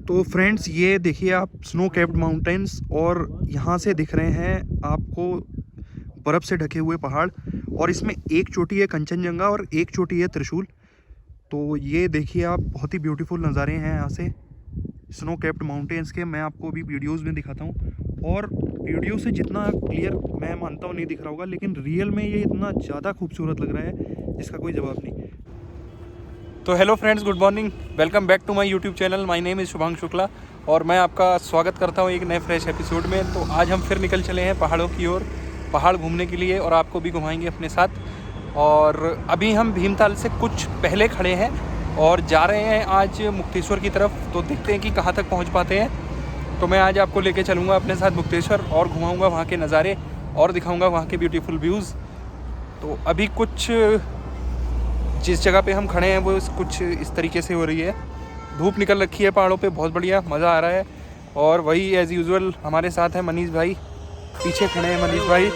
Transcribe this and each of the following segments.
तो फ्रेंड्स ये देखिए आप स्नो कैप्ड माउंटेन्स और यहाँ से दिख रहे हैं आपको बर्फ़ से ढके हुए पहाड़। और इसमें एक चोटी है कंचनजंगा और एक चोटी है त्रिशूल। तो ये देखिए आप बहुत ही ब्यूटीफुल नज़ारे हैं यहाँ से स्नो कैप्ड माउंटेन्स के। मैं आपको अभी वीडियोस में दिखाता हूँ और वीडियो से जितना क्लियर मैं मानता हूँ नहीं दिख रहा होगा, लेकिन रियल में ये इतना ज़्यादा खूबसूरत लग रहा है जिसका कोई जवाब नहीं। तो hello friends, good morning, welcome back to my YouTube channel. My name is Shubhang Shukla और मैं आपका स्वागत करता हूँ एक नए फ्रेश एपिसोड में। तो आज हम फिर निकल चले हैं पहाड़ों की ओर, पहाड़ घूमने के लिए और आपको भी घुमाएंगे अपने साथ। और अभी हम भीमताल से कुछ पहले खड़े हैं और जा रहे हैं आज मुक्तेश्वर की तरफ। तो देखते हैं कि कहाँ तक पहुँच पाते हैं। तो मैं आज आपको लेके चलूँगा अपने साथ मुक्तेश्वर और घुमाऊँगा वहाँ के नज़ारे और दिखाऊँगा वहाँ के ब्यूटीफुल व्यूज़। तो अभी कुछ जिस जगह पे हम खड़े हैं वो कुछ इस तरीके से हो रही है। धूप निकल रखी है पहाड़ों पे, बहुत बढ़िया मज़ा आ रहा है। और वही एज़ यूजुअल हमारे साथ है मनीष भाई, पीछे खड़े हैं मनीष भाई।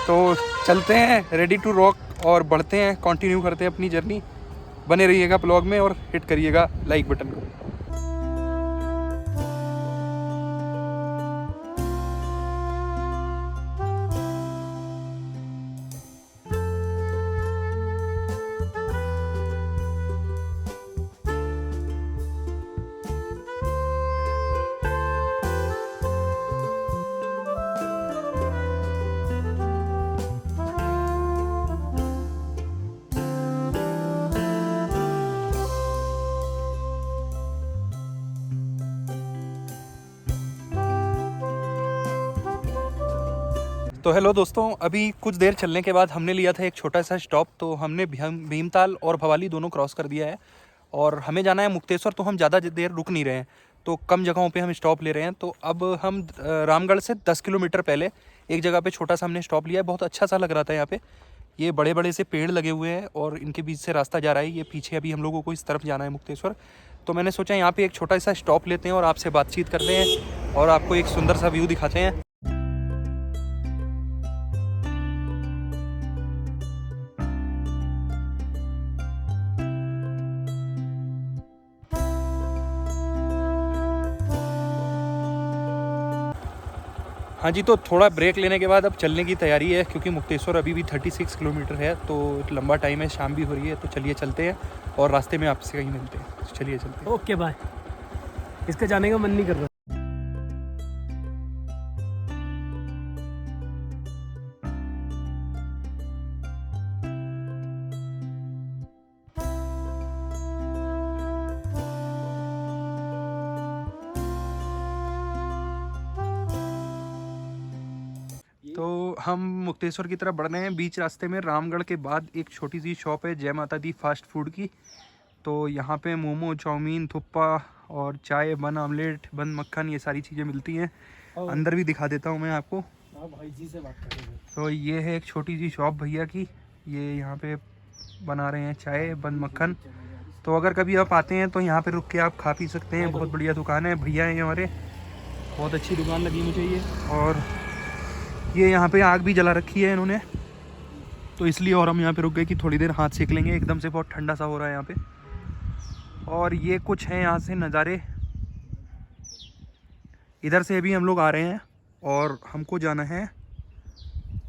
तो चलते हैं रेडी टू रॉक और बढ़ते हैं, कंटिन्यू करते हैं अपनी जर्नी। बने रहिएगा ब्लॉग में और हिट करिएगा लाइक बटन को। तो हेलो दोस्तों, अभी कुछ देर चलने के बाद हमने लिया था एक छोटा सा स्टॉप। तो हमने भीमताल और भवाली दोनों क्रॉस कर दिया है और हमें जाना है मुक्तेश्वर। तो हम ज़्यादा देर रुक नहीं रहे हैं, तो कम जगहों पे हम स्टॉप ले रहे हैं। तो अब हम रामगढ़ से 10 किलोमीटर पहले एक जगह पे छोटा सा हमने स्टॉप लिया है। बहुत अच्छा सा लग रहा था यहाँ पे। ये बड़े बड़े से पेड़ लगे हुए हैं और इनके बीच से रास्ता जा रहा है। ये पीछे अभी हम लोगों को इस तरफ जाना है मुक्तेश्वर। तो मैंने सोचा यहाँ पे एक छोटा सा स्टॉप लेते हैं और आपसे बातचीत करते हैं और आपको एक सुंदर सा व्यू दिखाते हैं। हाँ जी, तो थोड़ा ब्रेक लेने के बाद अब चलने की तैयारी है, क्योंकि मुक्तेश्वर अभी भी 36 किलोमीटर है। तो लंबा टाइम है, शाम भी हो रही है। तो चलिए चलते हैं और रास्ते में आपसे कहीं मिलते हैं। तो चलिए चलते हैं। Okay bye. इसका जाने का मन नहीं कर रहा। तो हम मुक्तेश्वर की तरफ बढ़ रहे हैं। बीच रास्ते में रामगढ़ के बाद एक छोटी सी शॉप है, जय माता दी फास्ट फूड की। तो यहाँ पे मोमो, चाउमीन, थुप्पा और चाय, बन आमलेट, बन मक्खन, ये सारी चीज़ें मिलती हैं। अंदर भी दिखा देता हूँ मैं आपको। भाई जी से बात करेंगे। तो ये है एक छोटी सी शॉप भैया की। ये यहाँ पे बना रहे हैं चाय, बन मक्खन। तो अगर कभी आप आते हैं तो यहाँ पे रुक के आप खा पी सकते हैं। बहुत बढ़िया दुकान है, भैया हैं हमारे, बहुत अच्छी दुकान लगी मुझे ये। और ये यहाँ पे आग भी जला रखी है इन्होंने, तो इसलिए और हम यहाँ पे रुक गए कि थोड़ी देर हाथ सेक लेंगे। एकदम से बहुत ठंडा सा हो रहा है यहाँ पे। और ये कुछ है यहाँ से नज़ारे। इधर से अभी हम लोग आ रहे हैं और हमको जाना है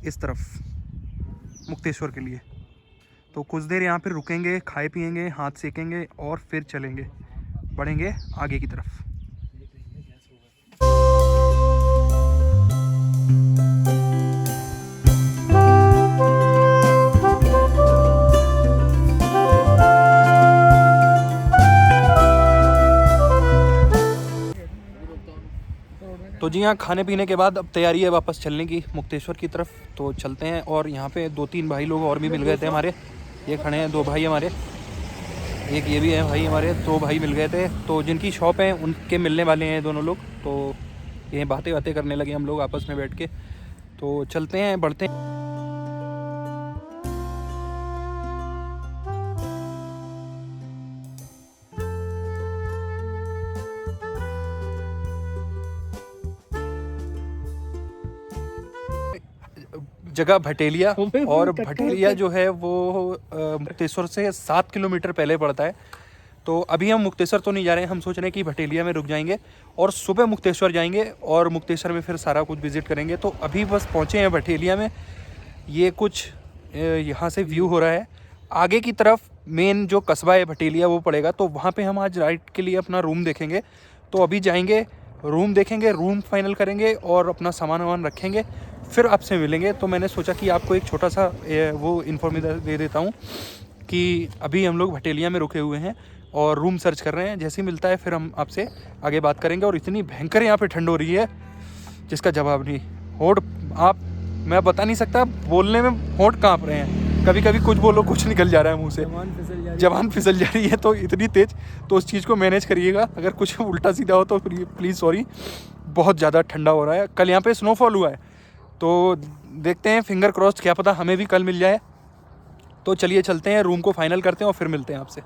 इस तरफ मुक्तेश्वर के लिए। तो कुछ देर यहाँ पे रुकेंगे, खाए पिएंगे, हाथ सेकेंगे और फिर चलेंगे, बढ़ेंगे आगे की तरफ। तो जी हाँ, खाने पीने के बाद अब तैयारी है वापस चलने की मुक्तेश्वर की तरफ। तो चलते हैं। और यहाँ पे 2-3 भाई लोग और भी मिल गए थे हमारे। ये खड़े हैं 2 भाई हमारे, एक ये भी है भाई हमारे। 2 भाई मिल गए थे, तो जिनकी शॉप है उनके मिलने वाले हैं दोनों लोग। तो ये बातें करने लगे हम लोग आपस में बैठ के। तो चलते हैं, बढ़ते हैं। जगह भटेलिया, और भटेलिया जो है वो मुक्तेश्वर से 7 किलोमीटर पहले पड़ता है। तो अभी हम मुक्तेश्वर तो नहीं जा रहे हैं, हम सोच रहे हैं कि भटेलिया में रुक जाएंगे और सुबह मुक्तेश्वर जाएंगे और मुक्तेश्वर में फिर सारा कुछ विज़िट करेंगे। तो अभी बस पहुँचे हैं भटेलिया में। ये कुछ यहाँ से व्यू हो रहा है। आगे की तरफ मेन जो कस्बा है भटेलिया वो पड़ेगा, तो वहाँ पे हम आज राइट के लिए अपना रूम देखेंगे। तो अभी जाएंगे, रूम देखेंगे, रूम फाइनल करेंगे और अपना सामान वामान रखेंगे, फिर आपसे मिलेंगे। तो मैंने सोचा कि आपको एक छोटा सा वो इन्फॉर्मेशन दे देता हूँ कि अभी हम लोग भटेलिया में रुके हुए हैं और रूम सर्च कर रहे हैं। जैसे ही मिलता है फिर हम आपसे आगे बात करेंगे। और इतनी भयंकर यहाँ पे ठंड हो रही है जिसका जवाब नहीं। होंठ मैं बता नहीं सकता, बोलने में होंठ काँप रहे हैं। कभी कभी कुछ बोलो कुछ निकल जा रहा है मुंह से, जबान फिसल जा रही है तो इतनी तेज़। तो उस चीज़ को मैनेज करिएगा, अगर कुछ उल्टा सीधा हो तो प्लीज़ सॉरी। बहुत ज़्यादा ठंडा हो रहा है। कल यहाँ पे स्नोफॉल हुआ है, तो देखते हैं, फिंगर क्रॉस्ड, क्या पता हमें भी कल मिल जाए। तो चलिए चलते हैं, रूम को फाइनल करते हैं और फिर मिलते हैं आपसे।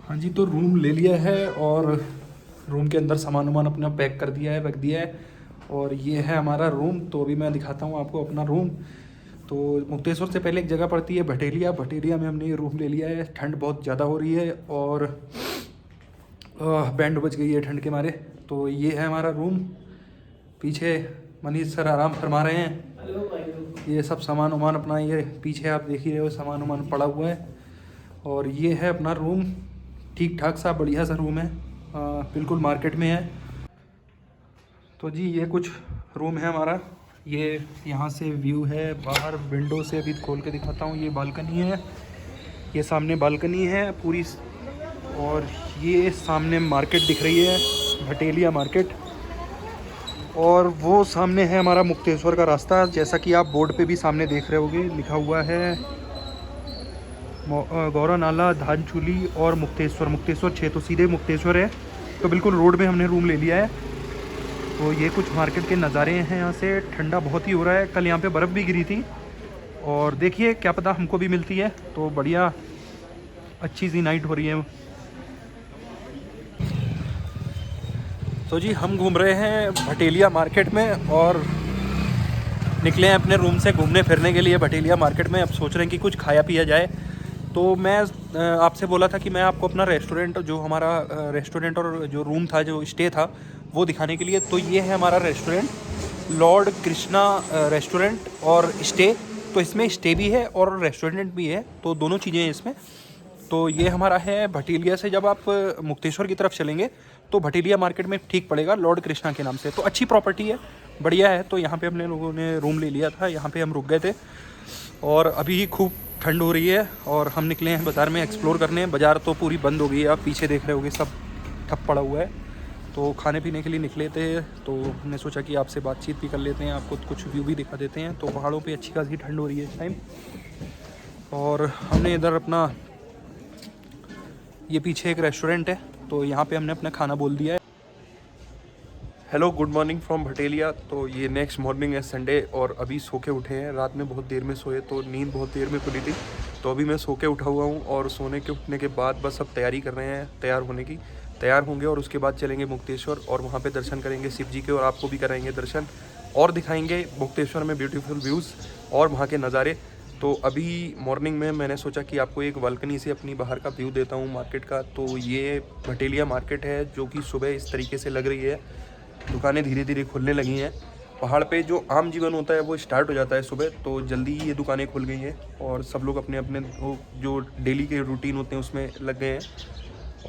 हाँ जी, तो रूम ले लिया है और रूम के अंदर सामान वामान अपना पैक कर दिया है, रख दिया है। और ये है हमारा रूम। तो अभी मैं दिखाता हूँ आपको अपना रूम। तो मुक्तेश्वर से पहले एक जगह पड़ती है भटेलिया, भटेलिया में हमने ये रूम ले लिया है। ठंड बहुत ज़्यादा हो रही है और बैंड बज गई है ठंड के मारे। तो ये है हमारा रूम। पीछे मनीष सर आराम फरमा रहे हैं। ये सब सामान वामान अपना, ये पीछे आप देख ही रहे हो, सामान वामान पड़ा हुआ है। और ये है अपना रूम, ठीक ठाक सा बढ़िया सा रूम है, बिल्कुल मार्केट में है। तो जी ये कुछ रूम है हमारा। ये यहाँ से व्यू है बाहर विंडो से, अभी खोल के दिखाता हूँ। ये बालकनी है, ये सामने बालकनी है पूरी। और ये सामने मार्केट दिख रही है, भटेलिया मार्केट। और वो सामने है हमारा मुक्तेश्वर का रास्ता, जैसा कि आप बोर्ड पे भी सामने देख रहे होगे, लिखा हुआ है गौरा नाला, धानचूली और मुक्तेश्वर। मुक्तेश्वर 6, तो सीधे मुक्तेश्वर है। तो बिल्कुल रोड में हमने रूम ले लिया है। तो ये कुछ मार्केट के नज़ारे हैं यहाँ से। ठंडा बहुत ही हो रहा है, कल यहाँ पे बर्फ़ भी गिरी थी। और देखिए क्या पता हमको भी मिलती है, तो बढ़िया अच्छी सी नाइट हो रही है। तो जी हम घूम रहे हैं भटेलिया मार्केट में और निकले हैं अपने रूम से घूमने फिरने के लिए भटेलिया मार्केट में। अब सोच रहे हैं कि कुछ खाया पिया जाए। तो मैं आपसे बोला था कि मैं आपको अपना रेस्टोरेंट, जो हमारा रेस्टोरेंट और जो रूम था, जो स्टे था, वो दिखाने के लिए। तो ये है हमारा रेस्टोरेंट, लॉर्ड कृष्णा रेस्टोरेंट और स्टे। तो इसमें स्टे भी है और रेस्टोरेंट भी है, तो दोनों चीज़ें हैं इसमें। तो ये हमारा है भटेलिया से। जब आप मुक्तेश्वर की तरफ चलेंगे तो भटेलिया मार्केट में ठीक पड़ेगा, लॉर्ड कृष्णा के नाम से। तो अच्छी प्रॉपर्टी है, बढ़िया है। तो यहाँ पे हमने लोगों ने रूम ले लिया था, यहाँ पे हम रुक गए थे। और अभी खूब ठंड हो रही है और हम निकले हैं बाज़ार में एक्सप्लोर करने। बाज़ार तो पूरी बंद हो गई है, आप पीछे देख रहे होगे सब ठप पड़ा हुआ है। तो खाने पीने के लिए निकले थे, तो हमने सोचा कि आपसे बातचीत भी कर लेते हैं, आपको कुछ व्यू भी दिखा देते हैं। तो पहाड़ों पे अच्छी खासी ठंड हो रही है इस टाइम। और हमने इधर अपना, ये पीछे एक रेस्टोरेंट है, तो यहाँ पे हमने अपना खाना बोल दिया है। Hello, good morning from Bhatelia. तो ये नेक्स्ट मॉर्निंग है, संडे, और अभी सो के उठे हैं। रात में बहुत देर में सोए, तो नींद बहुत देर में खुली थी। तो अभी मैं सो के उठा हुआ हूँ और सोने के उठने के बाद बस अब तैयारी कर रहे हैं, तैयार होने की। तैयार होंगे और उसके बाद चलेंगे मुक्तेश्वर और वहाँ पे दर्शन करेंगे शिव जी के, और आपको भी कराएंगे दर्शन और दिखाएंगे मुक्तेश्वर में ब्यूटीफुल व्यूज़ और वहाँ के नज़ारे। तो अभी मॉर्निंग में मैंने सोचा कि आपको एक बालकनी से अपनी बाहर का व्यू देता हूँ मार्केट का। तो ये भटेलिया मार्केट है, जो कि सुबह इस तरीके से लग रही है। दुकानें धीरे धीरे खुलने लगी हैं। पहाड़ पे जो आम जीवन होता है वो स्टार्ट हो जाता है सुबह, तो जल्दी ही ये दुकानें खुल गई हैं और सब लोग अपने अपने जो डेली के रूटीन होते हैं उसमें लग गए हैं।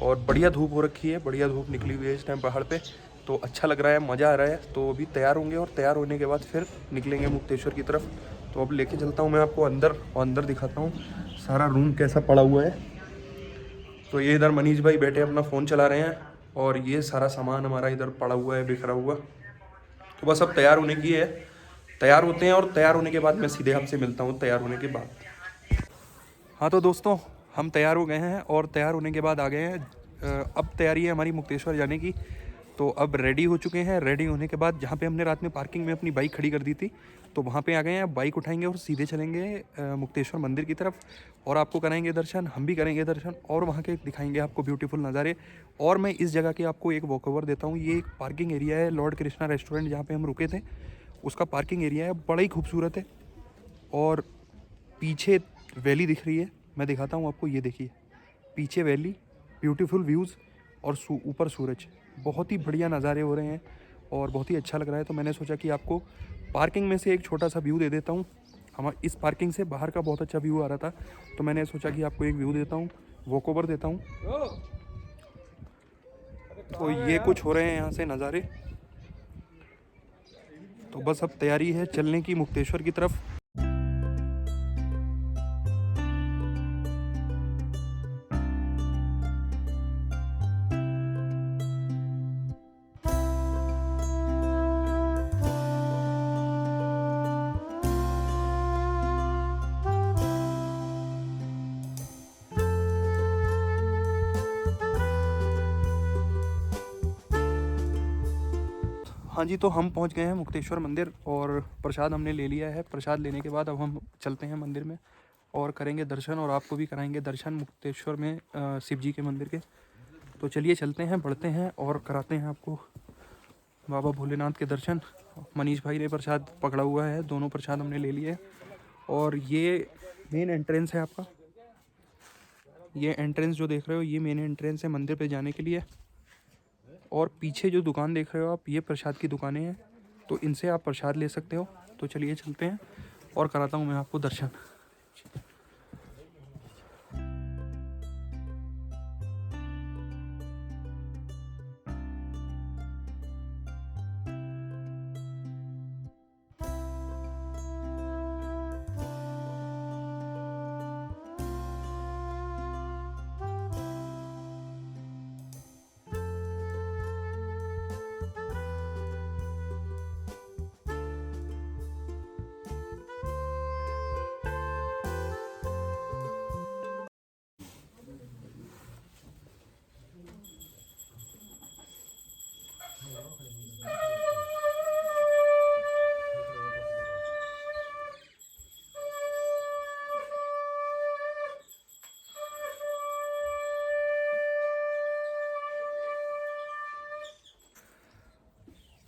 और बढ़िया धूप हो रखी है, बढ़िया धूप निकली हुई है इस टाइम पहाड़ पे। तो अच्छा लग रहा है, मज़ा आ रहा है। तो अभी तैयार होंगे और तैयार होने के बाद फिर निकलेंगे मुक्तेश्वर की तरफ। तो अब लेके चलता हूँ मैं आपको अंदर, और अंदर दिखाता हूँ सारा रूम कैसा पड़ा हुआ है। तो ये इधर मनीष भाई बैठे अपना फ़ोन चला रहे हैं और ये सारा सामान हमारा इधर पड़ा हुआ है, बिखरा हुआ। तो बस अब तैयार होने की है, तैयार होते हैं और तैयार होने के बाद मैं सीधे आपसे मिलता हूँ तैयार होने के बाद। हाँ तो दोस्तों, हम तैयार हो गए हैं और तैयार होने के बाद आ गए हैं। अब तैयारी है हमारी मुक्तेश्वर जाने की। तो अब रेडी हो चुके हैं। रेडी होने के बाद जहाँ पे हमने रात में पार्किंग में अपनी बाइक खड़ी कर दी थी, तो वहाँ पे आ गए हैं। बाइक उठाएंगे और सीधे चलेंगे मुक्तेश्वर मंदिर की तरफ, और आपको कराएंगे दर्शन, हम भी करेंगे दर्शन, और वहाँ के दिखाएंगे आपको ब्यूटीफुल नज़ारे। और मैं इस जगह के आपको एक वॉक ओवर देता हूँ। ये एक पार्किंग एरिया है, लॉर्ड कृष्णा रेस्टोरेंट जहाँ पर हम रुके थे, उसका पार्किंग एरिया है, बड़ा ही खूबसूरत है। और पीछे वैली दिख रही है, मैं दिखाता हूँ आपको। ये देखिए पीछे वैली, ब्यूटीफुल व्यूज़ और ऊपर सूरज, बहुत ही बढ़िया नज़ारे हो रहे हैं और बहुत ही अच्छा लग रहा है। तो मैंने सोचा कि आपको पार्किंग में से एक छोटा सा व्यू दे देता हूँ। हम इस पार्किंग से बाहर का बहुत अच्छा व्यू आ रहा था, तो मैंने सोचा कि आपको एक व्यू देता हूँ, वॉक ओवर देता हूँ। तो ये कुछ हो रहे हैं यहाँ से नज़ारे। तो बस अब तैयारी है चलने की मुक्तेश्वर की तरफ। हाँ जी, तो हम पहुंच गए हैं मुक्तेश्वर मंदिर और प्रसाद हमने ले लिया है। प्रसाद लेने के बाद अब हम चलते हैं मंदिर में और करेंगे दर्शन, और आपको भी कराएंगे दर्शन मुक्तेश्वर में शिव जी के मंदिर के। तो चलिए चलते हैं, बढ़ते हैं और कराते हैं आपको बाबा भोलेनाथ के दर्शन। मनीष भाई ने प्रसाद पकड़ा हुआ है, दोनों प्रसाद हमने ले लिए। और ये मेन एंट्रेंस है आपका, ये एंट्रेंस जो देख रहे हो ये मेन एंट्रेंस है मंदिर पे जाने के लिए। और पीछे जो दुकान देख रहे हो आप, ये प्रसाद की दुकानें हैं, तो इनसे आप प्रसाद ले सकते हो। तो चलिए चलते हैं और कराता हूँ मैं आपको दर्शन।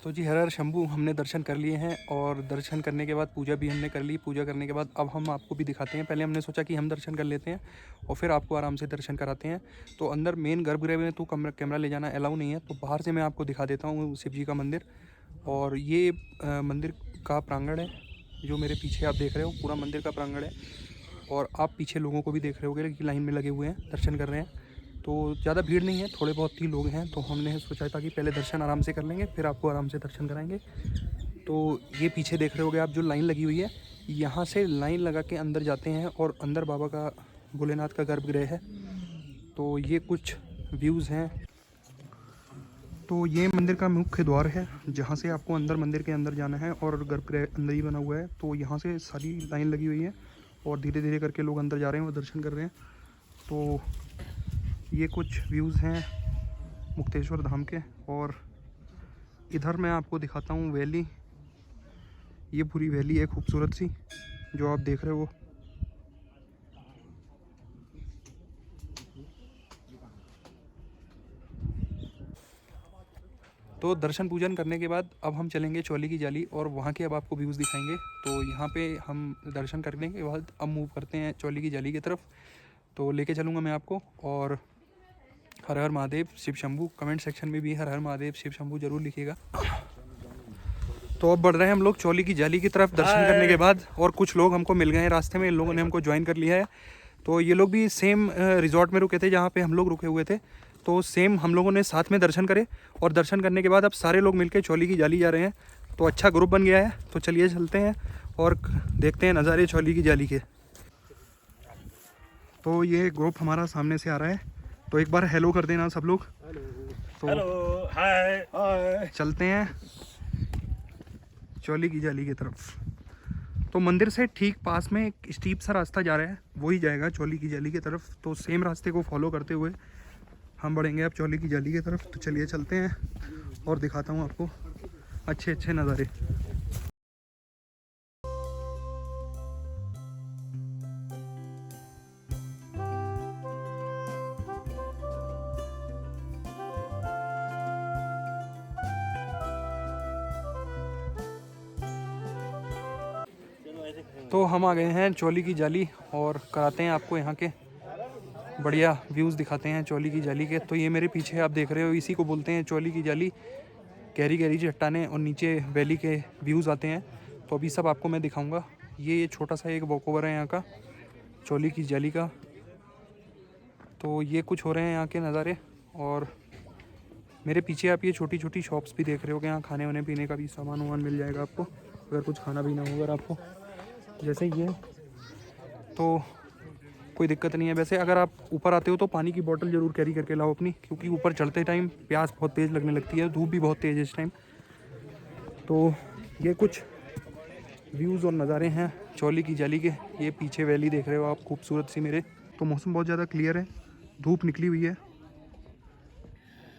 तो जी हर हर शंभू, हमने दर्शन कर लिए हैं और दर्शन करने के बाद पूजा भी हमने कर ली। पूजा करने के बाद अब हम आपको भी दिखाते हैं। पहले हमने सोचा कि हम दर्शन कर लेते हैं और फिर आपको आराम से दर्शन कराते हैं। तो अंदर मेन गर्भगृह में तो कैमरा ले जाना अलाउ नहीं है, तो बाहर से मैं आपको दिखा देता हूँ शिव जी का मंदिर। और ये मंदिर का प्रांगण है जो मेरे पीछे आप देख रहे हो, पूरा मंदिर का प्रांगण है। और आप पीछे लोगों को भी देख रहे होगे कि लाइन में लगे हुए हैं, दर्शन कर रहे हैं। तो ज़्यादा भीड़ नहीं है, थोड़े बहुत ही लोग हैं। तो हमने सोचा था कि पहले दर्शन आराम से कर लेंगे, फिर आपको आराम से दर्शन कराएंगे। तो ये पीछे देख रहे होगे आप जो लाइन लगी हुई है, यहाँ से लाइन लगा के अंदर जाते हैं और अंदर बाबा का, भोलेनाथ का गर्भगृह है। तो ये कुछ व्यूज़ हैं। तो ये मंदिर का मुख्य द्वार है जहाँ से आपको अंदर मंदिर के अंदर जाना है, और गर्भगृह अंदर ही बना हुआ है। तो यहाँ से सारी लाइन लगी हुई है और धीरे धीरे करके लोग अंदर जा रहे हैं और दर्शन कर रहे हैं। तो ये कुछ व्यूज़ हैं मुक्तेश्वर धाम के। और इधर मैं आपको दिखाता हूँ वैली। ये पूरी वैली है खूबसूरत सी जो आप देख रहे हो। तो दर्शन पूजन करने के बाद अब हम चलेंगे चौली की जाली और वहाँ के अब आपको व्यूज़ दिखाएंगे। तो यहाँ पे हम दर्शन करने के बाद अब मूव करते हैं चौली की जाली की तरफ। तो लेके चलूँगा मैं आपको। और हर हर महादेव शिव शंभू, कमेंट सेक्शन में भी हर हर महादेव शिव शंभू जरूर लिखिएगा। तो अब बढ़ रहे हैं हम लोग चौली की जाली की तरफ दर्शन करने के बाद। और कुछ लोग हमको मिल गए हैं रास्ते में, इन लोगों ने हमको ज्वाइन कर लिया है। तो ये लोग भी सेम रिजॉर्ट में रुके थे जहाँ पे हम लोग रुके हुए थे। तो सेम हम लोगों ने साथ में दर्शन करे और दर्शन करने के बाद अब सारे लोग मिलके चौली की जाली जा रहे हैं। तो अच्छा ग्रुप बन गया है। तो चलिए चलते हैं और देखते हैं नज़ारे चौली की जाली के। तो ये ग्रुप हमारा सामने से आ रहा है, तो एक बार हेलो कर देना सब लोग। तो हेलो, हाय हाय। चलते हैं चौली की जाली की तरफ। तो मंदिर से ठीक पास में एक स्टीप सा रास्ता जा रहा है, वही जाएगा चौली की जाली की तरफ। तो सेम रास्ते को फॉलो करते हुए हम बढ़ेंगे अब चौली की जाली की तरफ। तो चलिए चलते हैं और दिखाता हूँ आपको अच्छे अच्छे नज़ारे। तो हम आ गए हैं चौली की जाली और कराते हैं आपको यहाँ के बढ़िया व्यूज़ दिखाते हैं चौली की जाली के। तो ये मेरे पीछे आप देख रहे हो, इसी को बोलते हैं चौली की जाली। गहरी गहरी चट्टानें और नीचे वैली के व्यूज़ आते हैं। तो अभी सब आपको मैं दिखाऊंगा। ये छोटा सा एक वॉक ओवर है यहाँ का, चौली की जाली का। तो ये कुछ हो रहे हैं यहाँ के नज़ारे। और मेरे पीछे आप ये छोटी छोटी शॉप्स भी देख रहे हो कि यहाँ खाने वाने पीने का भी सामान वामान मिल जाएगा आपको, अगर कुछ खाना पीना हो अगर आपको, जैसे ये। तो कोई दिक्कत नहीं है। वैसे अगर आप ऊपर आते हो तो पानी की बोतल ज़रूर कैरी करके लाओ अपनी, क्योंकि ऊपर चढ़ते टाइम प्यास बहुत तेज़ लगने लगती है, धूप भी बहुत तेज़ है इस टाइम। तो ये कुछ व्यूज़ और नज़ारे हैं चौली की जाली के। ये पीछे वैली देख रहे हो आप, खूबसूरत सी मेरे। तो मौसम बहुत ज़्यादा क्लियर है, धूप निकली हुई है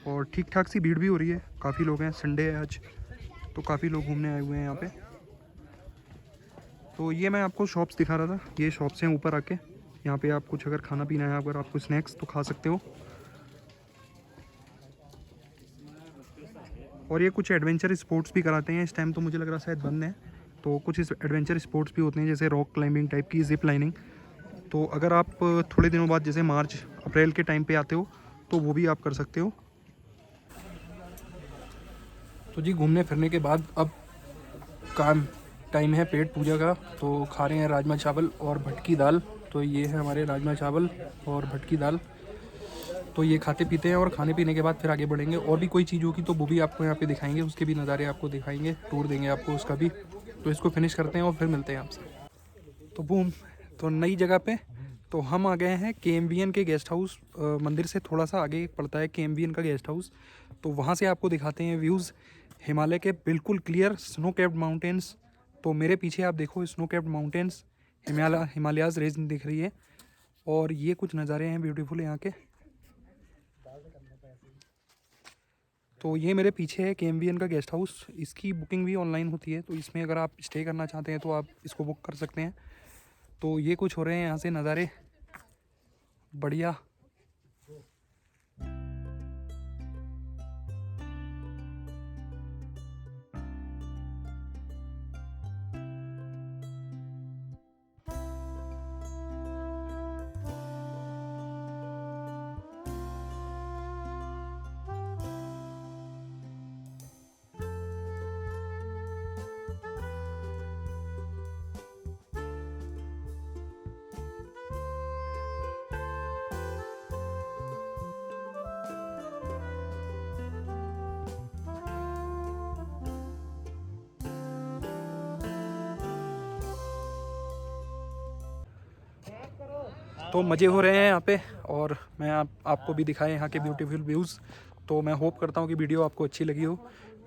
और ठीक ठाक सी भीड़ भी हो रही है। काफ़ी लोग हैं, संडे है आज, तो काफ़ी लोग घूमने आए हुए हैं यहाँ पे। तो ये मैं आपको शॉप्स दिखा रहा था, ये शॉप्स हैं ऊपर आके। यहाँ पे आप कुछ अगर खाना पीना है, अगर आपको स्नैक्स तो खा सकते हो। और ये कुछ एडवेंचर स्पोर्ट्स भी कराते हैं। इस टाइम तो मुझे लग रहा शायद बंद है। तो कुछ इस एडवेंचर स्पोर्ट्स भी होते हैं, जैसे रॉक क्लाइंबिंग टाइप की, जिप लाइनिंग। तो अगर आप थोड़े दिनों बाद जैसे मार्च अप्रैल के टाइम पे आते हो तो वो भी आप कर सकते हो। तो जी घूमने फिरने के बाद अब काम टाइम है पेट पूजा का। तो खा रहे हैं राजमा चावल और भटकी दाल। तो ये है हमारे राजमा चावल और भटकी दाल। तो ये खाते पीते हैं और खाने पीने के बाद फिर आगे बढ़ेंगे। और भी कोई चीज़ होगी तो वो भी आपको यहाँ पे दिखाएंगे, उसके भी नज़ारे आपको दिखाएंगे, टूर देंगे आपको उसका भी। तो इसको फिनिश करते हैं और फिर मिलते हैं आपसे। तो बूम, तो नई जगह पे तो हम आ गए हैं KMVN के गेस्ट हाउस। मंदिर से थोड़ा सा आगे पड़ता है KMVN का गेस्ट हाउस। तो वहाँ से आपको दिखाते हैं व्यूज़ हिमालय के, बिल्कुल क्लियर स्नो कैप्ड माउंटेन्स। तो मेरे पीछे आप देखो snow capped mountains, Himalayas range दिख रही है। और ये कुछ नज़ारे हैं ब्यूटीफुल यहाँ के। तो ये मेरे पीछे है KMVN का गेस्ट हाउस। इसकी बुकिंग भी ऑनलाइन होती है, तो इसमें अगर आप स्टे करना चाहते हैं तो आप इसको बुक कर सकते हैं। तो ये कुछ हो रहे हैं यहाँ से नज़ारे, बढ़िया। तो मज़े हो रहे हैं यहाँ पे, और मैं आपको भी दिखाएं यहाँ के ब्यूटीफुल व्यूज़। तो मैं होप करता हूँ कि वीडियो आपको अच्छी लगी हो।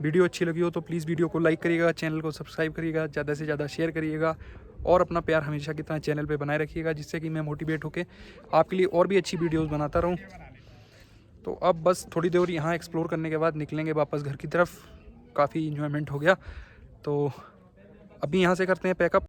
वीडियो अच्छी लगी हो तो प्लीज़ वीडियो को लाइक करिएगा, चैनल को सब्सक्राइब करिएगा, ज़्यादा से ज़्यादा शेयर करिएगा और अपना प्यार हमेशा की तरह चैनल पे बनाए रखिएगा, जिससे कि मैं मोटिवेट होकर आपके लिए और भी अच्छी वीडियोज़ बनाता रहूँ। तो अब बस थोड़ी देर यहाँ एक्सप्लोर करने के बाद निकलेंगे वापस घर की तरफ। काफ़ी इन्जॉयमेंट हो गया, तो अभी यहाँ से करते हैं पैकअप।